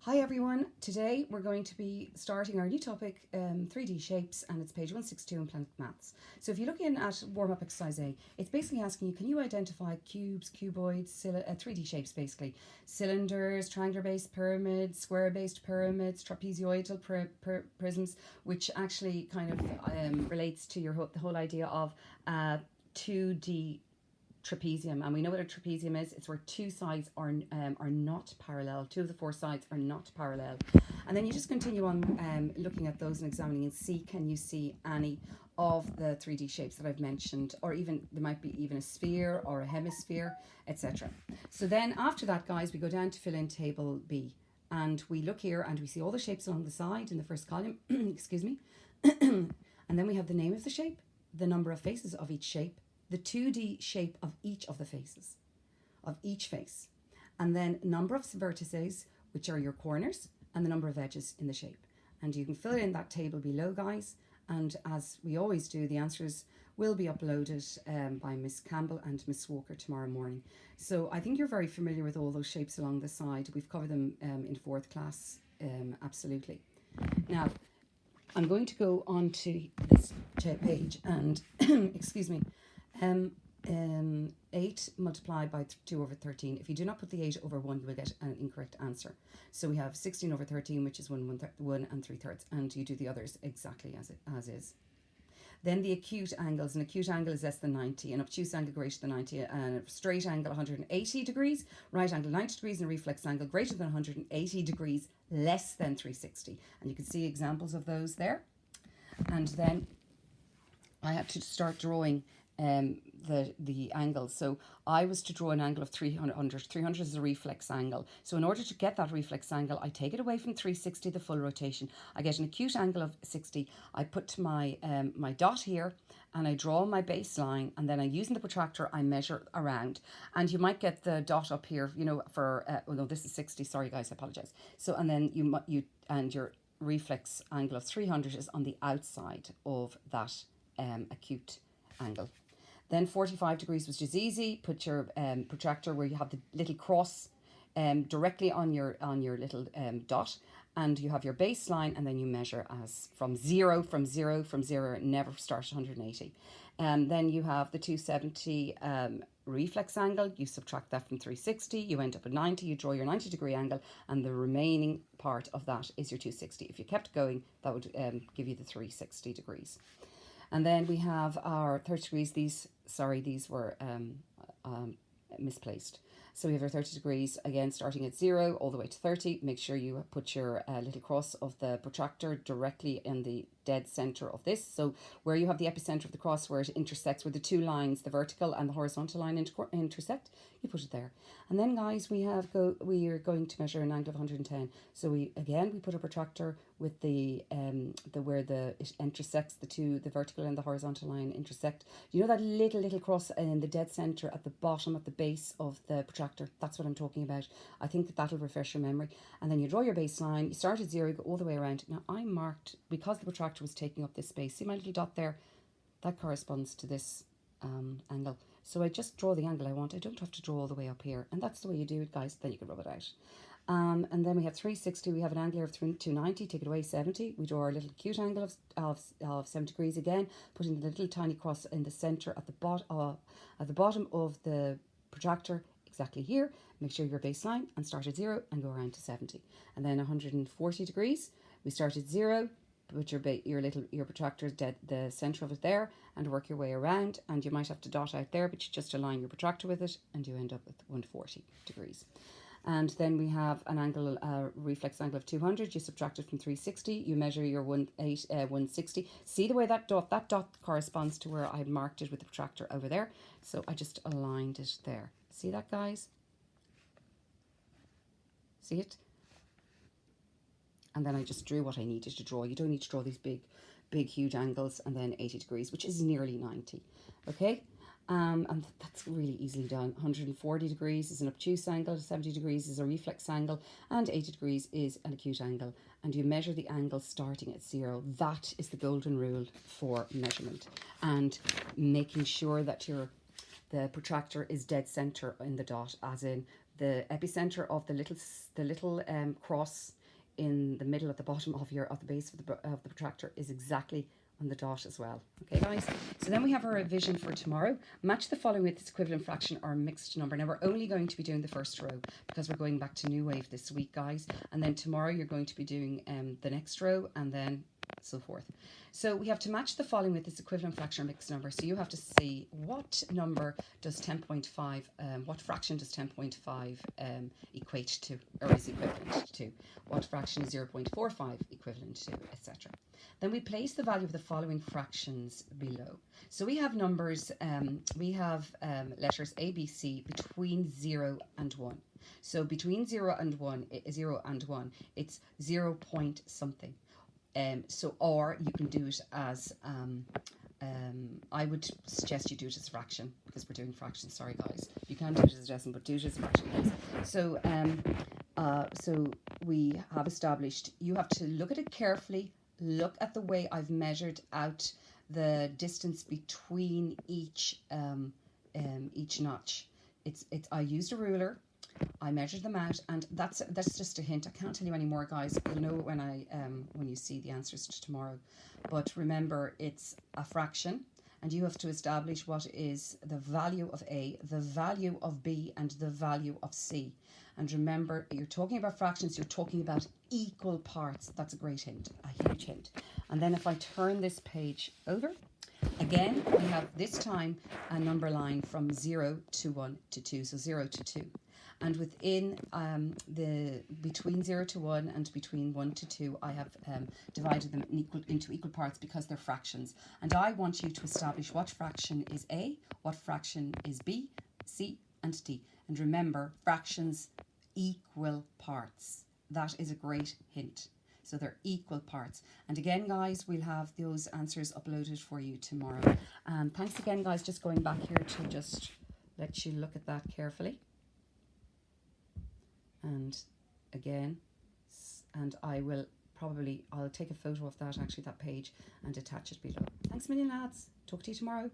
Hi everyone, today we're going to be starting our new topic, 3D shapes, and it's page 162 in Planet Maths. So if you look in at warm-up exercise A, it's basically asking you, can you identify cubes, cuboids, 3D shapes basically, cylinders, triangular-based pyramids, square-based pyramids, trapezoidal prisms, which actually kind of relates to the whole idea of 2D trapezium, and we know what a trapezium is. It's where two sides are not parallel. Two of the four sides are not parallel. And then you just continue on looking at those and examining and see, can you see any of the 3D shapes that I've mentioned, or even there might be even a sphere or a hemisphere, etc. So then after that, guys, we go down to fill in table B, and we look here and we see all the shapes along the side in the first column. Excuse me. And then we have the name of the shape, the number of faces of each shape, the 2D shape of each of the faces, of each face, and then number of vertices, which are your corners, and the number of edges in the shape. And you can fill in that table below, guys, and as we always do, the answers will be uploaded by Miss Campbell and Miss Walker tomorrow morning. So I think you're very familiar with all those shapes along the side. We've covered them in fourth class, absolutely. Now, I'm going to go on to this page and, excuse me, 8 multiplied by 2 over 13. If you do not put the 8 over 1, you will get an incorrect answer. So we have 16 over 13, which is 1 and 3/3, and you do the others exactly as is. Then the acute angles. An acute angle is less than 90, an obtuse angle greater than 90, and a straight angle 180 degrees, right angle 90 degrees, and a reflex angle greater than 180 degrees, less than 360. And you can see examples of those there. And then I had to start drawing the angles. So I was to draw an angle of 300. 300 is a reflex angle. So in order to get that reflex angle, I take it away from 360, the full rotation. I get an acute angle of 60. I put my my dot here, and I draw my baseline, and then using the protractor, I measure around. And you might get the dot up here, you know, for oh no, this is 60. Sorry guys, I apologize. So and then your reflex angle of 300 is on the outside of that acute angle. Then 45 degrees was just easy. Put your protractor where you have the little cross directly on your little dot, and you have your baseline, and then you measure as from zero, never start at 180. Then you have the 270 reflex angle. You subtract that from 360, you end up at 90. You draw your 90-degree angle, and the remaining part of that is your 260. If you kept going, that would give you the 360 degrees. And then we have our 30 degrees. These were misplaced. So we have our 30 degrees, again, starting at 0 all the way to 30. Make sure you put your little cross of the protractor directly in the dead center of this. So where you have the epicenter of the cross, where it intersects, where the two lines, the vertical and the horizontal line intersect, you put it there. And then, guys, we are going to measure an angle of 110. So we put a protractor with the where it intersects, the vertical and the horizontal line intersect. You know that little cross in the dead center at the bottom, at the base of the protractor? That's what I'm talking about. I think that'll refresh your memory. And then you draw your baseline. You start at 0, go all the way around. Now I marked, because the protractor was taking up this space. See my little dot there? That corresponds to this angle. So I just draw the angle I want. I don't have to draw all the way up here. And that's the way you do it, guys. Then you can rub it out. And then we have 360. We have an angle here of 290. Take it away, 70. We draw our little acute angle of 70 degrees again, putting the little tiny cross in the center at the bottom of the protractor, exactly here. Make sure your baseline and start at 0 and go around to 70. And then 140 degrees. We start at 0. Put your protractor dead the center of it there, and work your way around. And you might have to dot out there, but you just align your protractor with it, and you end up with 140 degrees. And then we have an angle, reflex angle of 200. You subtract it from 360. You measure your 160. See the way that dot corresponds to where I had marked it with the protractor over there. So I just aligned it there. See that, guys? See it? And then I just drew what I needed to draw. You don't need to draw these big, huge angles, and then 80 degrees, which is nearly 90. Okay? And that's really easily done. 140 degrees is an obtuse angle, 70 degrees is a reflex angle, and 80 degrees is an acute angle. And you measure the angle starting at 0. That is the golden rule for measurement. And making sure that the protractor is dead center in the dot, as in the epicenter of the little cross in the middle at the bottom of the base of the protractor is exactly on the dot as well. Okay, guys. So then we have our revision for tomorrow. Match the following with its equivalent fraction or mixed number. Now we're only going to be doing the first row because we're going back to New Wave this week, guys. And then tomorrow you're going to be doing the next row and then so forth. So we have to match the following with its equivalent fraction or mixed number. So you have to see what number does 10.5, what fraction does 10.5 equate to, or is equivalent to? What fraction is 0.45 equivalent to, etc. Then we place the value of the following fractions below. So we have numbers, we have letters A, B, C between 0 and 1. So between 0 and 1, it's 0 point something. So, or you can do it as, I would suggest you do it as a fraction because we're doing fractions. Sorry, guys. You can do it as a decimal, but do it as a fraction, guys. So, so we have established, you have to look at it carefully. Look at the way I've measured out the distance between each notch. I used a ruler. I measured them out, and that's just a hint. I can't tell you any more, guys. You'll know when you see the answers to tomorrow. But remember, it's a fraction, and you have to establish what is the value of A, the value of B, and the value of C. And remember, you're talking about fractions, you're talking about equal parts. That's a great hint, a huge hint. And then if I turn this page over, again, we have this time a number line from 0 to 1 to 2, so 0 to 2. And within between 0 to 1 and between 1 to 2, I have divided them into equal parts because they're fractions. And I want you to establish what fraction is A, what fraction is B, C, and D. And remember, fractions equal parts. That is a great hint. So they're equal parts. And again, guys, we'll have those answers uploaded for you tomorrow. And thanks again, guys. Just going back here to just let you look at that carefully. And again, and I'll take a photo of that, actually, that page, and attach it below. Thanks a million, lads. Talk to you tomorrow.